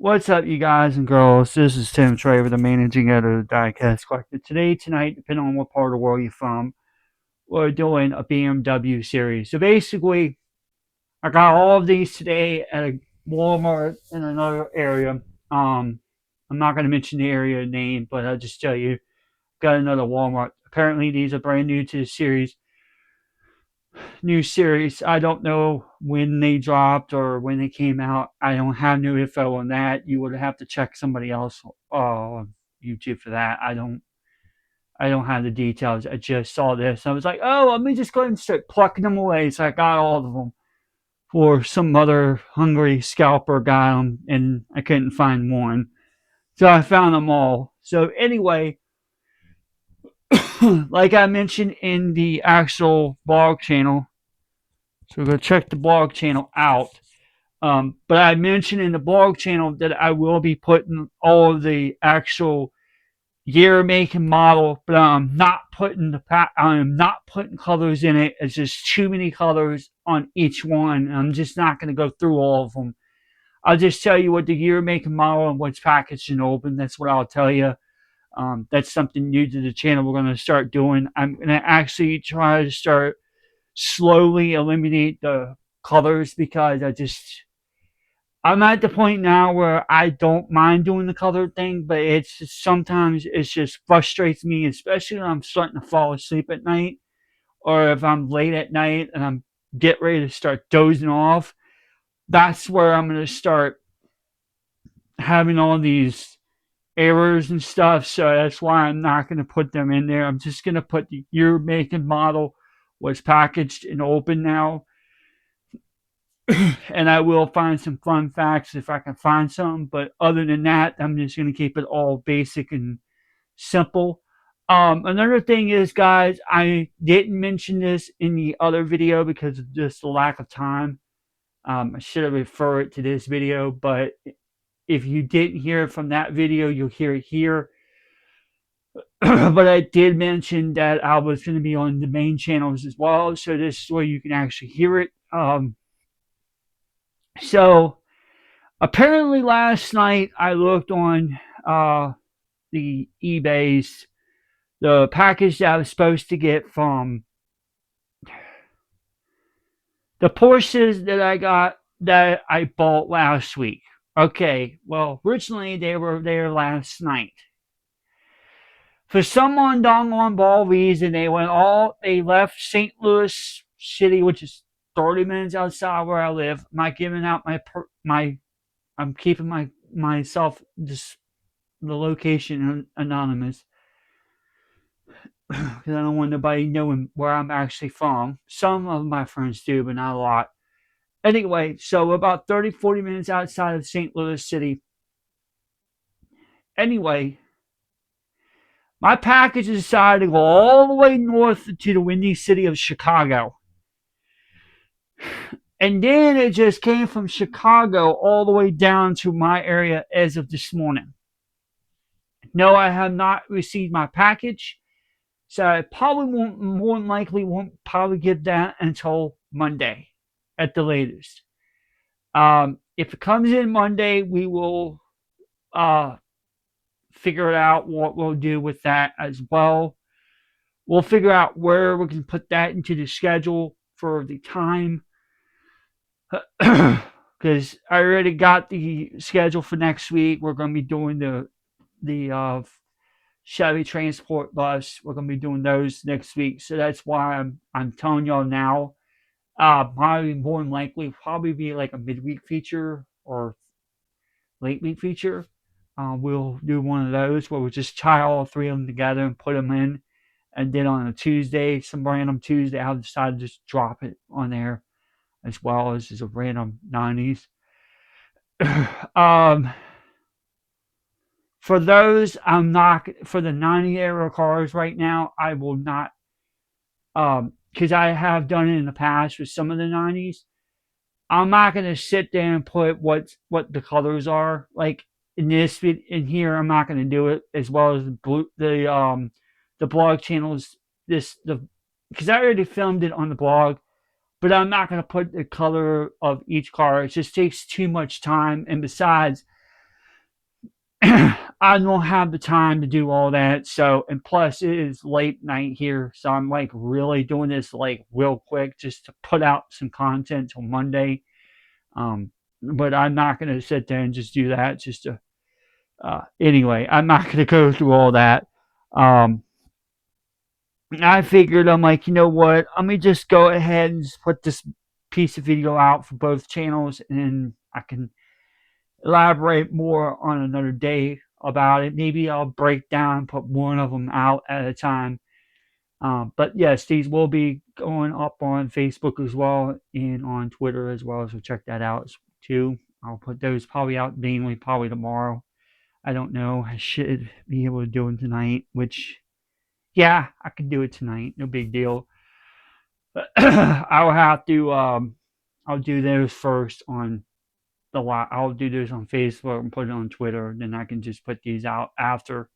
What's up, you guys and girls? This is Tim Traver, the managing editor of Diecast Collector. Tonight, depending on what part of the world you're from, we're doing a BMW Series. So basically, I got all of these today at a Walmart in another area. I'm not going to mention the area name, but I'll just tell you, got another Walmart. Apparently, these are brand new to the series. New series. I don't know when they dropped or when they came out. I don't have no info on that. You would have to check somebody else on YouTube for that. I don't have the details. I just saw this. I was like, oh, let me just go ahead and start plucking them away. So I got all of them for some other hungry scalper got them, and I couldn't find one. So I found them all. So anyway, like I mentioned in the actual blog channel, so go check the blog channel out. But I mentioned in the blog channel that I will be putting all of the actual year, make, and model, but I'm not putting colors in it. It's just too many colors on each one. I'm just not going to go through all of them. I'll just tell you what the year, make, and model and what's packaged and open. That's what I'll tell you. That's something new to the channel we're going to start doing. I'm going to actually try to start slowly eliminate the colors because I'm at the point now where I don't mind doing the color thing, but sometimes it just frustrates me, especially when I'm starting to fall asleep at night, or if I'm late at night and I'm get ready to start dozing off. That's where I'm going to start having all these errors and stuff. So that's why I'm not going to put them in there. I'm just going to put the year, make, and model, what's packaged and open now, and I will find some fun facts if I can find some. But other than that, I'm just going to keep it all basic and simple. Another thing is, guys, I didn't mention this in the other video because of just the lack of time. I should have referred to this video, but if you didn't hear it from that video, you'll hear it here. But I did mention that I was going to be on the main channels as well, so this is where you can actually hear it. So apparently last night I looked on the eBay's the package that I was supposed to get from the Porsches that I bought last week. Okay, well originally they were there last night. For some on ball reason, they left St. Louis City, which is 30 minutes outside where I live. I'm not giving out I'm keeping myself just the location anonymous because I don't want nobody knowing where I'm actually from. Some of my friends do, but not a lot. Anyway, so about 30-40 minutes outside of St. Louis City. Anyway, my package decided to go all the way north to the windy city of Chicago. And then it just came from Chicago all the way down to my area as of this morning. No, I have not received my package. So I probably won't, more than likely, won't probably get that until Monday at the latest. If it comes in Monday, we will figure out what we'll do with that as well. We'll figure out where we can put that into the schedule for the time. Because I already got the schedule for next week. We're going to be doing the Chevy Transport bus. We're going to be doing those next week. So that's why I'm telling y'all now. Probably more than likely, probably be like a midweek feature or late week feature. We'll do one of those where we'll just tie all three of them together and put them in. And then on a Tuesday, some random Tuesday, I'll decide to just drop it on there as well as just a random 90s. For those, I'm not for the 90 era cars right now. I will not, because I have done it in the past with some of the 90s. I'm not gonna sit there and put what the colors are like in here. I'm not gonna do it as well as the blog channels. Because I already filmed it on the blog, but I'm not gonna put the color of each car. It just takes too much time, and besides, I don't have the time to do all that. So, and plus it is late night here. So I'm like really doing this like real quick just to put out some content till Monday. Um, but I'm not going to sit there and just do that just to, anyway, I'm not going to go through all that. Um, I figured I'm like, you know what? Let me just go ahead and just put this piece of video out for both channels, and I can elaborate more on another day about it. Maybe I'll break down, put one of them out at a time. But yes, these will be going up on Facebook as well and on Twitter as well. So check that out too. I'll put those probably out mainly probably tomorrow. I don't know. I should be able to do it tonight, which yeah, I can do it tonight. No big deal. I'll have to I'll do those first on the lot. I'll do those on Facebook and put it on Twitter. Then I can just put these out after,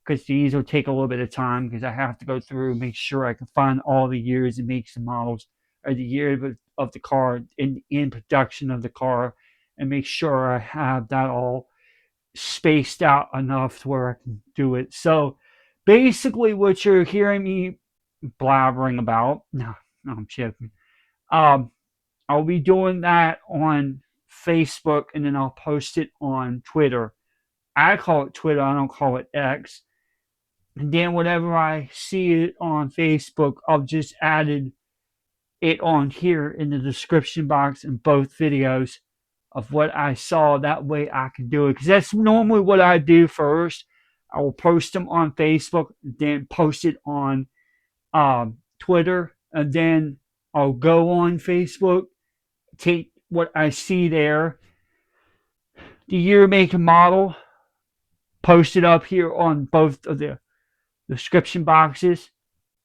because these will take a little bit of time because I have to go through and make sure I can find all the years and makes and models, or the year of the car in production of the car, and make sure I have that all spaced out enough to where I can do it. So basically, what you're hearing me blabbering about, no, I'm joking. Um, I'll be doing that on Facebook, and then I'll post it on Twitter. I call it Twitter, I don't call it X. And then whenever I see it on Facebook, I've just added it on here in the description box in both videos of what I saw. That way I can do it, because that's normally what I do first. I will post them on Facebook, then post it on Twitter, and then I'll go on Facebook, take what I see there, the year, make, and model, post it up here on both of the description boxes,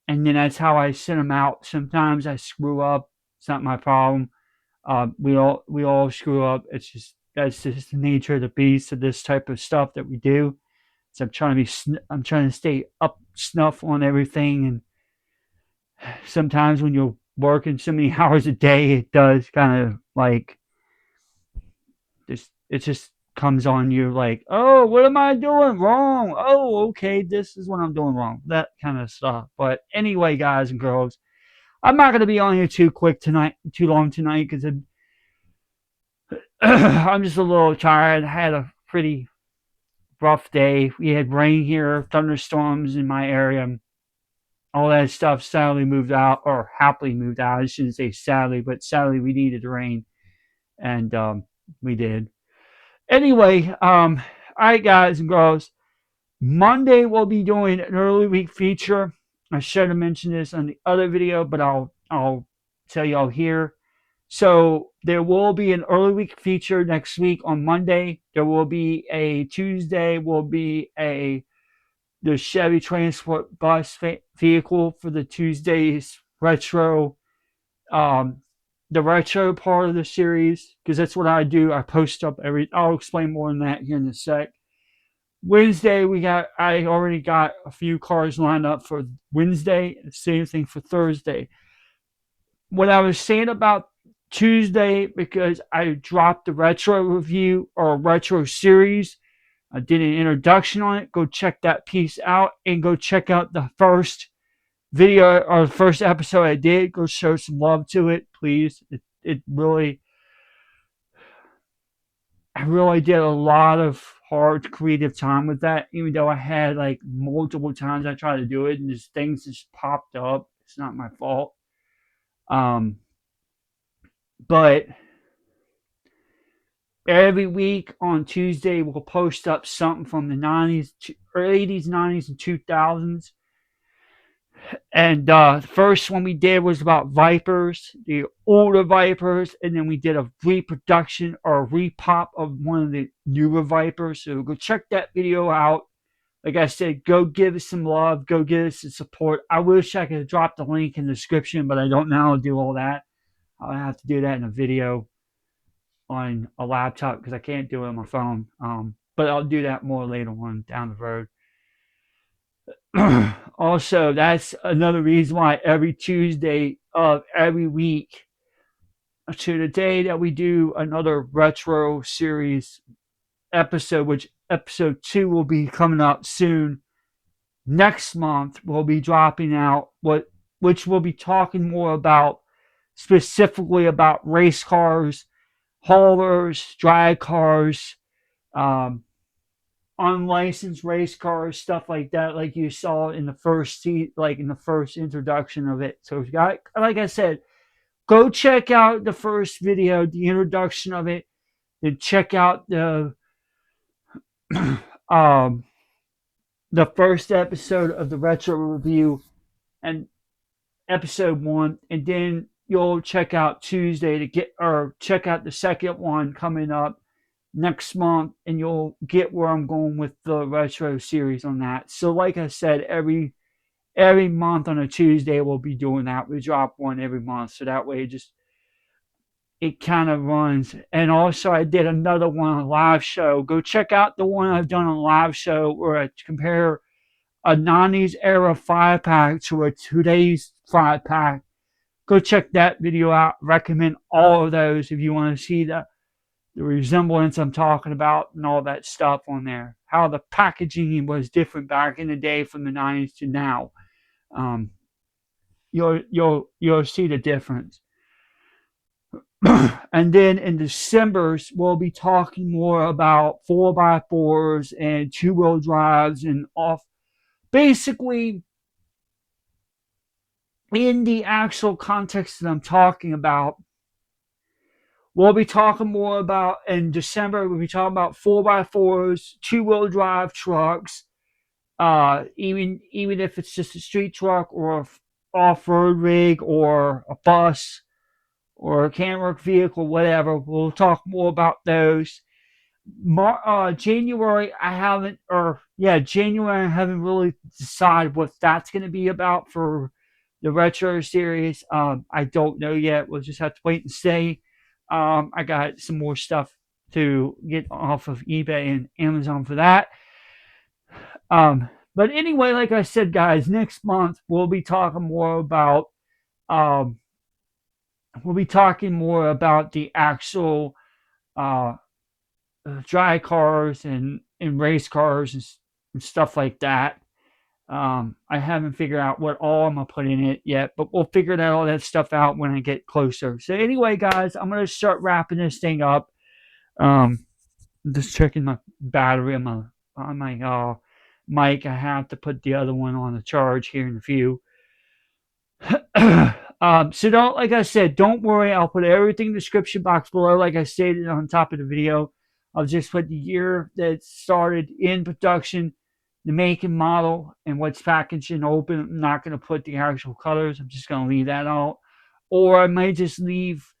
and then that's how I send them out. Sometimes I screw up. It's not my problem. We all screw up. It's just that's just the nature of the beast of this type of stuff that we do. So I'm trying to stay up snuff on everything, and sometimes when you're working so many hours a day, it does kind of like it just comes on you like, oh, what am I doing wrong? Oh, okay, this is what I'm doing wrong. That kind of stuff. But anyway, guys and girls, I'm not going to be on here too long tonight, because I'm just a little tired. I had a pretty rough day. We had rain here, thunderstorms in my area. All that stuff sadly moved out, or happily moved out. I shouldn't say sadly, but sadly we needed rain, and we did. Anyway, all right, guys and girls. Monday we'll be doing an early week feature. I should have mentioned this on the other video, but I'll tell y'all here. So there will be an early week feature next week on Monday. There will be a Tuesday. Will be the Chevy Transport bus vehicle for the Tuesday's retro, um, the retro part of the series, because that's what I do. I post up I'll explain more on that here in a sec. Wednesday, I already got a few cars lined up for Wednesday. Same thing for Thursday. What I was saying about Tuesday, because I dropped the retro review or retro series, I did an introduction on it. Go check that piece out, and go check out the first video or the first episode I did. Go show some love to it, please. It really, I really did a lot of hard creative time with that, even though I had like multiple times I tried to do it and just things just popped up. It's not my fault. Um, but every week on Tuesday we'll post up something from the 90s or 80s, 90s, and 2000s. And the first one we did was about Vipers, the older Vipers, and then we did a reproduction or a repop of one of the newer Vipers. So go check that video out. Like I said, go give us some love, go give us some support. I wish I could drop the link in the description, but I don't know how to do all that. I'll have to do that in a video on a laptop because I can't do it on my phone. But I'll do that more later on down the road. Also, that's another reason why every Tuesday of every week to the day that we do another retro series episode, which episode 2 will be coming out soon. Next month, we'll be dropping out which we'll be talking more about, specifically about race cars, haulers, drag cars, um, unlicensed race cars, stuff like that, like you saw in the first introduction of it. So, like I said, go check out the first video, the introduction of it, and check out um, the first episode of the retro review and episode 1, and then you'll check out Tuesday to get, or check out the second one coming up next month, and you'll get where I'm going with the retro series on that. So, like I said, every month on a Tuesday we'll be doing that. We drop one every month, so that way it kind of runs. And also, I did another one on live show. Go check out the one I've done on live show where I compare a 90s era 5-pack to a today's 5-pack. Go check that video out. Recommend all of those if you want to see the resemblance I'm talking about and all that stuff on there. How the packaging was different back in the day from the 90s to now. You'll see the difference. And then in December's, we'll be talking more about 4x4s and two-wheel drives and basically in the actual context that I'm talking about. We'll be talking more about, in December, we'll be talking about 4x4s, two-wheel drive trucks, even if it's just a street truck or an off-road rig or a bus or a camera vehicle, whatever. We'll talk more about those. January, January, I haven't really decided what that's going to be about for the retro series. I don't know yet. We'll just have to wait and see. I got some more stuff to get off of eBay and Amazon for that. But anyway, like I said, guys, next month we'll be talking more about the actual dry cars and race cars and stuff like that. I haven't figured out what all I'm gonna put in it yet, but we'll figure all that stuff out when I get closer. So anyway, guys, I'm gonna start wrapping this thing up. Just checking my battery on my mic. I have to put the other one on the charge here in a few. So don't, like I said, don't worry. I'll put everything in the description box below, like I stated on top of the video. I'll just put the year that started in production, the make and model, and what's packaged and open. I'm not going to put the actual colors. I'm just going to leave that out. Or I may just leave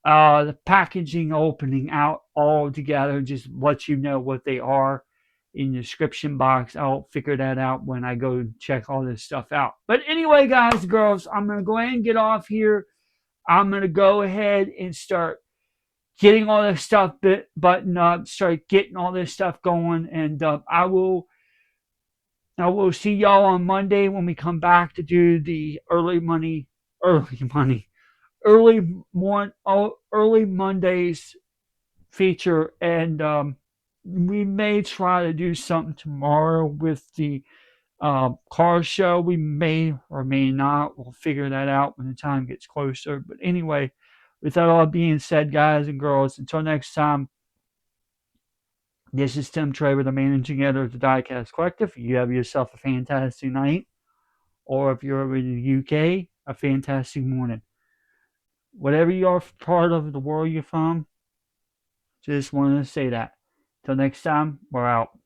the packaging opening out altogether, just let you know what they are in the description box. I'll figure that out when I go check all this stuff out. But anyway, guys and girls, I'm going to go ahead and get off here. I'm going to go ahead and start getting all this stuff buttoned up, start getting all this stuff going, and I will see y'all on Monday when we come back to do the early Mondays feature, and we may try to do something tomorrow with the car show. We may or may not. We'll figure that out when the time gets closer. But anyway, with that all being said, guys and girls, until next time, this is Tim Trevor, the managing editor of the Diecast Collective. You have yourself a fantastic night, or if you're over in the UK, a fantastic morning. Whatever your part of the world you're from, just wanted to say that. Till next time, we're out.